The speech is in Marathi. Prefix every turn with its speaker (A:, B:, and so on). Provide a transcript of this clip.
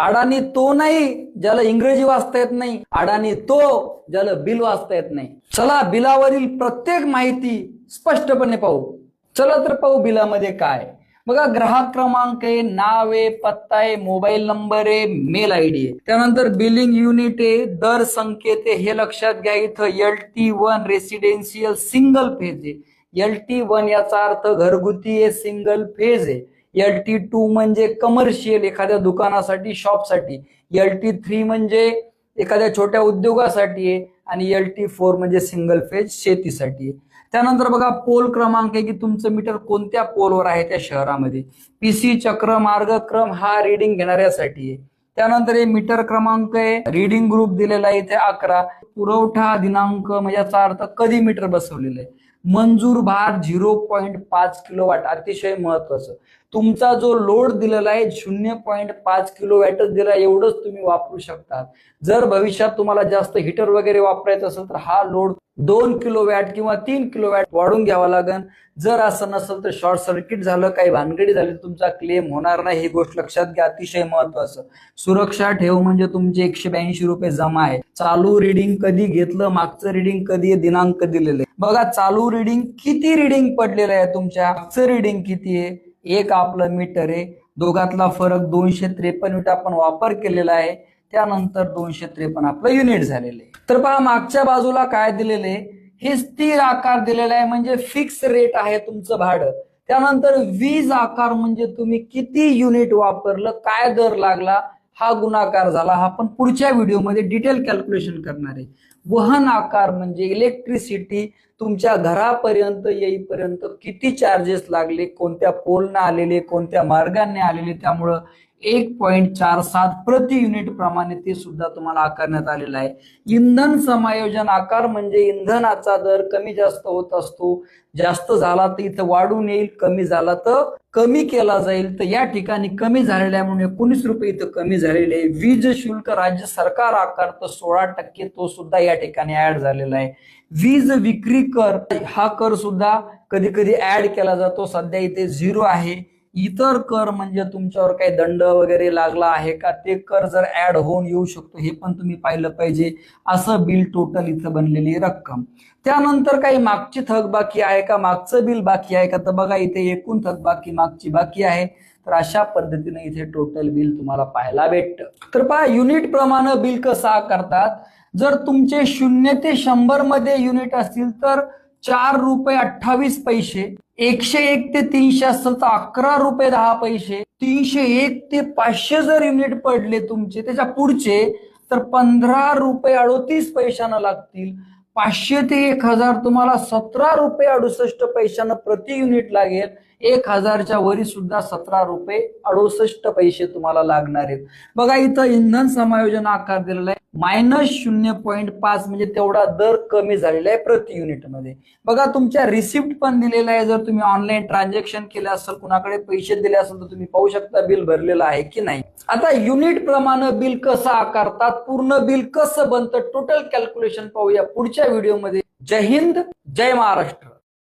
A: अडाणी तो नाही ज्याला इंग्रजी वाचता येत नाही, अडाणी तो ज्याला बिल वाचता येत नाही. चला बिलावरील प्रत्येक माहिती स्पष्टपणे पाहू. चला तर पाहू बिलामध्ये काय. बघा, ग्राहक क्रमांक आहे, नाव आहे, पत्ता आहे, मोबाईल नंबर आहे, मेल आयडी आहे. त्यानंतर बिलिंग युनिट आहे, दर संकेत आहे. हे लक्षात घ्या, इथं LT1 रेसिडेन्शियल सिंगल फेज आहे. LT1 याचा अर्थ घरगुती आहे, सिंगल फेज आहे. LT2 म्हणजे कमर्शियल, एखाद्या दुकानासाठी, शॉपसाठी. LT3 म्हणजे एखाद्या छोट्या उद्योगासाठी आहे. आणि LT4 म्हणजे सिंगल फेज शेतीसाठी आहे. त्यानंतर बघा, पोल क्रमांक आहे की तुमचं मीटर कोणत्या पोलवर आहे त्या शहरामध्ये. PC चक्र मार्गक्रम हा रिडिंग घेणाऱ्यासाठी आहे. त्यानंतर हे मीटर क्रमांक आहे, रिडिंग ग्रुप दिलेला आहे इथे 11. पुरवठा दिनांक म्हणजे याचा अर्थ कधी मीटर बसवलेलं आहे. मंजूर भार 0.5 किलोवॅट, अतिशय महत्वाचं. तुमचा जो लोड दिलेला आहे 0.5 किलोवॅटच दिला, एवढंच तुम्ही वापरू शकता. जर भविष्यात तुम्हाला जास्त हीटर वगैरे वापरायचं असेल तर हा लोड 2 किलोवॅट किंवा 3 किलोवॅट वाढून घ्यावा लागेल. जर असं नसेल तर शॉर्ट सर्किट झालं, काही भानगडी झाली, तुमचा क्लेम होणार नाही. ही गोष्ट लक्षात घ्या, अतिशय महत्वाचं. सुरक्षा ठेव म्हणजे तुमचे 182 रुपये जमा आहे. चालू रिडिंग कधी घेतलं, मागचं रिडिंग कधी, दिनांक दिलेलं आहे. बघा, चालू रिडिंग किती रिडिंग पडलेलं आहे तुमच्या, मागचं रिडिंग किती आहे. एक आपलं मीटर आहे, दोघातला फरक 253 युनिट आपण वापर केलेला आहे. त्यानंतर 253 आपलं युनिट झालेलं आहे. तर पहा, मागच्या बाजूला काय दिलेलं आहे, हे स्थिर आकार दिलेला आहे म्हणजे फिक्स रेट आहे तुमचं भाडं. त्यानंतर वीज आकार म्हणजे तुम्ही किती युनिट वापरलं, काय दर लागला, हा गुणाकार झाला. हा आपण पुढच्या व्हिडिओमध्ये डिटेल कॅल्क्युलेशन करणार आहे. वहन आकार म्हणजे इलेक्ट्रिसिटी तुमच्या घरापर्यंत येईपर्यंत किती चार्जेस लागले, कोणत्या पोलने आलेले, कोणत्या मार्गाने आलेले, त्यामुळं 1.47 प्रति युनिट प्रमाणे ते सुद्धा तुम्हाला आकारण्यात आलेलं आहे. इंधन समायोजन आकार म्हणजे इंधनाचा दर कमी जास्त होत असतो. जास्त झाला तर इथं वाढून येईल, कमी झाला तर कमी केला जाईल. तर या ठिकाणी कमी झालेल्या म्हणून 19 रुपये इथं कमी झालेले आहे. वीज शुल्क राज्य सरकार आकारतं 16%, तो सुद्धा या ठिकाणी ऍड झालेला आहे. वीज विक्री कर हा कर सुद्धा कधी कधी ऍड केला जातो, सध्या इथे 0 आहे. इतर कर म्हणजे तुमच्यावर काही दंड वगैरे लागला आहे का, ते कर जर ऍड होऊन येऊ शकतो, हे पण तुम्ही पाहिलं पाहिजे. असं बिल टोटल इथं बनलेली रक्कम. त्यानंतर काही मागची थकबाकी आहे का, मागचं बिल बाकी आहे का, तर बघा इथे एकूण थकबाकी मागची बाकी आहे. तर अशा पद्धतीने इथे टोटल बिल तुम्हाला पाहायला भेटतं. तर पहा, युनिट प्रमाणे बिल कसं आकारतात. जर तुमचे 0 ते 100 मध्ये युनिट असतील तर 4 रुपये 28 पैसे. 101 ते 300 असेल तर 11 रुपये 10 पैसे. 301 ते 500 जर युनिट पडले तुमचे त्याच्या पुढचे तर 15 रुपये 38 पैशानं लागतील. 500 ते 1000 तुम्हाला 17 रुपये 68 पैशानं प्रति युनिट लागेल. 1000च्या वरी सुद्धा 17 रुपये 68 पैसे तुम्हाला लागणार आहेत. बघा, इथं इंधन समायोजन आकार दिलेला आहे -0.5 म्हणजे तेवढा दर कमी झालेला आहे प्रति युनिट मध्ये. बघा, तुमच्या रिसिप्ट पण दिलेला आहे. जर तुम्ही ऑनलाईन ट्रान्झॅक्शन केलं असेल, कुणाकडे पैसे दिले असेल तर तुम्ही पाहू शकता बिल भरलेलं आहे की नाही. आता युनिट प्रमाणे बिल कसं आकारतात, पूर्ण बिल कसं बनतं, टोटल कॅल्क्युलेशन पाहूया पुढच्या व्हिडिओमध्ये. जय हिंद, जय महाराष्ट्र.